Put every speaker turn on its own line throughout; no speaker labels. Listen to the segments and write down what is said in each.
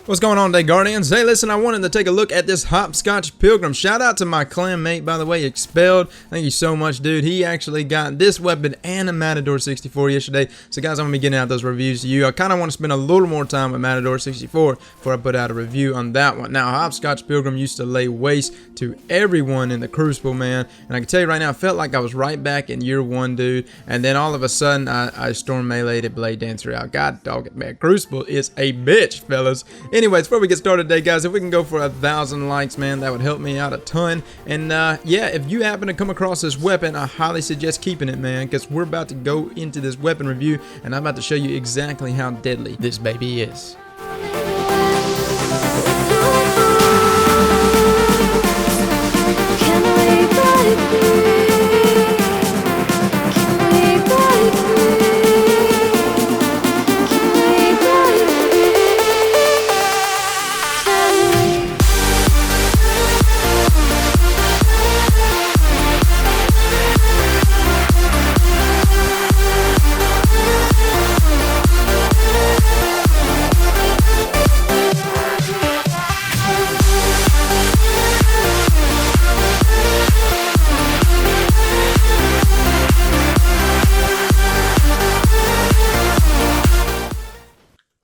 What's going on today, Guardians? Hey, listen, I wanted to take a look at this Hopscotch Pilgrim. Shout out to my clan mate, by the way, Xpelled. Thank you so much, dude. He actually got this weapon and a Matador 64 yesterday. So, guys, I'm going to be getting out those reviews to you. I kind of want to spend a little more time with Matador 64 before I put out a review on that one. Now, Hopscotch Pilgrim used to lay waste to everyone in the Crucible, man. And I can tell you right now, I felt like I was right back in year one, dude. And then all of a sudden, I storm meleeed a Blade Dancer out. God dog it, man. Crucible is a bitch, fellas. Anyways, before we get started today, guys, if we can go for 1,000 likes, man, that would help me out a ton. And yeah, if you happen to come across this weapon, I highly suggest keeping it, man, because we're about to go into this weapon review, and I'm about to show you exactly how deadly this baby is.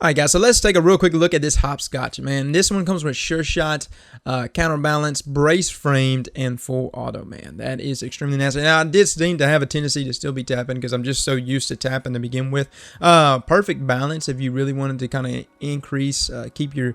Alright, guys, so let's take a real quick look at this Hopscotch, man. This one comes with sure shot, counterbalance, brace framed, and full auto, man. That is extremely nasty. Now, I did seem to have a tendency to still be tapping because I'm just so used to tapping to begin with. Perfect balance if you really wanted to kind of increase, keep your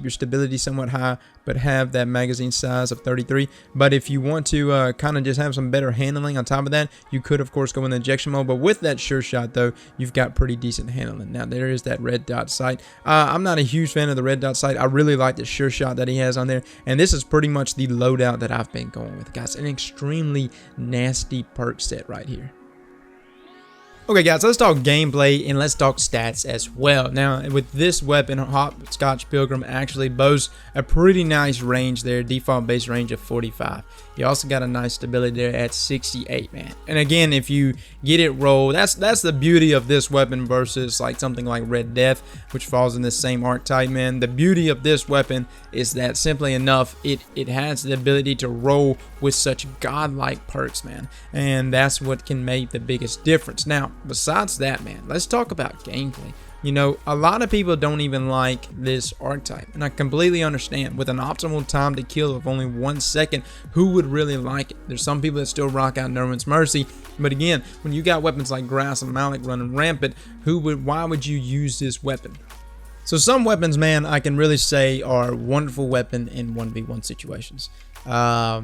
stability somewhat high, but have that magazine size of 33. But if you want to kind of just have some better handling on top of that, you could, of course, go in the injection mode. But with that sure shot, though, you've got pretty decent handling. Now, there is that red dot sight. I'm not a huge fan of the red dot sight. I really like the sure shot that he has on there. And this is pretty much the loadout that I've been going with, guys. An extremely nasty perk set right here. Okay, guys, let's talk gameplay and let's talk stats as well. Now, with this weapon, Hopscotch Pilgrim actually boasts a pretty nice range there, default base range of 45. You also got a nice stability there at 68, man. And again, if you get it rolled, that's the beauty of this weapon versus like something like Red Death, which falls in the same archetype, man. The beauty of this weapon is that simply enough, it has the ability to roll with such godlike perks, man. And that's what can make the biggest difference. Now, besides that, man, let's talk about gameplay. You know, a lot of people don't even like this archetype, and I completely understand. With an optimal time to kill of only 1 second, who would really like it? There's some people that still rock out Nerwin's Mercy, but again, when you got weapons like Grass and Malik running rampant, why would you use this weapon? So some weapons, man, I can really say are wonderful weapon in 1v1 situations. I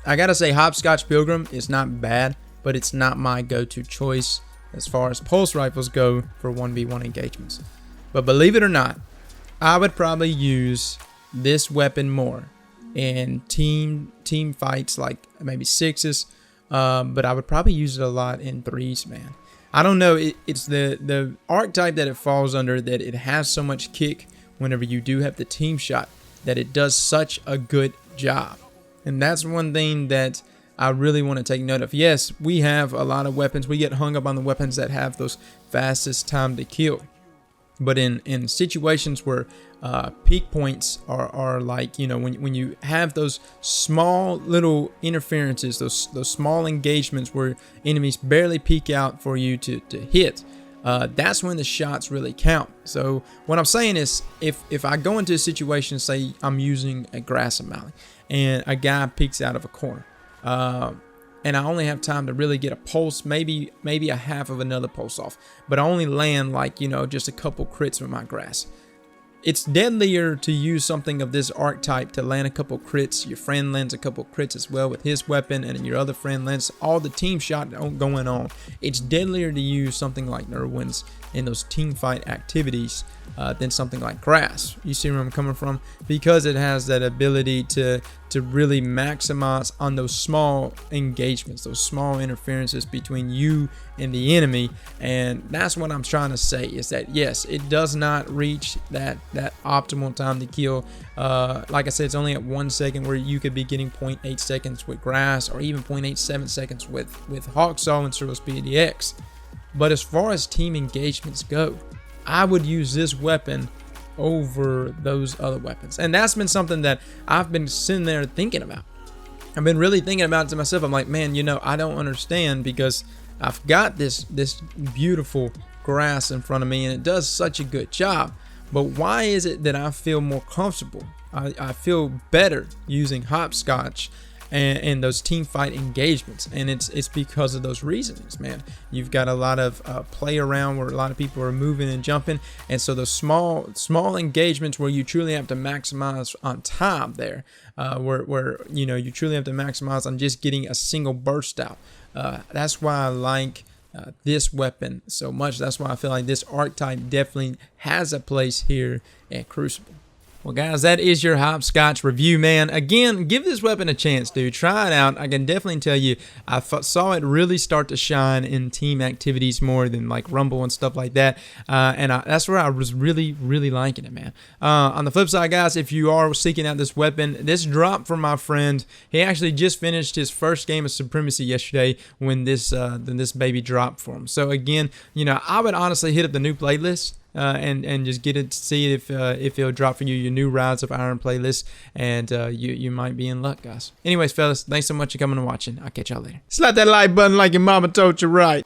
gotta say, Hopscotch Pilgrim is not bad, but it's not my go-to choice as far as pulse rifles go for 1v1 engagements. But believe it or not, I would probably use this weapon more in team fights, like maybe 6s, but I would probably use it a lot in 3s, man. I don't know, it's the archetype that it falls under, that it has so much kick whenever you do have the team shot, that it does such a good job. And that's one thing that I really want to take note of. Yes, we have a lot of weapons. We get hung up on the weapons that have those fastest time to kill. But in situations where peak points are like, you know, when you have those small little interferences, those small engagements where enemies barely peek out for you to hit, that's when the shots really count. So what I'm saying is, if I go into a situation, say I'm using a Grass and Malik, and a guy peeks out of a corner, and I only have time to really get a pulse, maybe a half of another pulse off, but I only land like, you know, just a couple crits with my Grass. It's deadlier to use something of this archetype to land a couple crits. Your friend lands a couple crits as well with his weapon, and your other friend lands all the team shot going on. It's deadlier to use something like Nerwin's in those team fight activities than something like grass. You see where I'm coming from? Because it has that ability to really maximize on those small engagements, those small interferences between you and the enemy. And that's what I'm trying to say, is that yes, it does not reach that optimal time to kill. Like I said, it's only at 1 second, where you could be getting 0.8 seconds with grass, or even 0.87 seconds with Hawksaw and Turtle Speed DX. But as far as team engagements go, I would use this weapon over those other weapons. And that's been something that I've been sitting there thinking about. I've been really thinking about it to myself. I'm like, man, I don't understand, because I've got this beautiful grass in front of me and it does such a good job. But why is it that I feel more comfortable? I feel better using Hopscotch and those team fight engagements, and it's because of those reasons, man. You've got a lot of play around where a lot of people are moving and jumping, and so those small engagements where you truly have to maximize on time there, where you truly have to maximize on just getting a single burst out. That's why I like this weapon so much. That's why I feel like this archetype definitely has a place here at Crucible. Well, guys, that is your Hopscotch review, man. Again, give this weapon a chance, dude. Try it out. I can definitely tell you, I saw it really start to shine in team activities more than like Rumble and stuff like that. That's where I was really, really liking it, man. On the flip side, guys, if you are seeking out this weapon, this dropped from my friend. He actually just finished his first game of Supremacy yesterday when this baby dropped for him. So again, I would honestly hit up the new playlist. And just get it to see if it'll drop for you your new Rise of Iron playlist, and you might be in luck, guys. Anyways, fellas, thanks so much for coming and watching. I'll catch y'all later. Slap that like button like your mama told you right.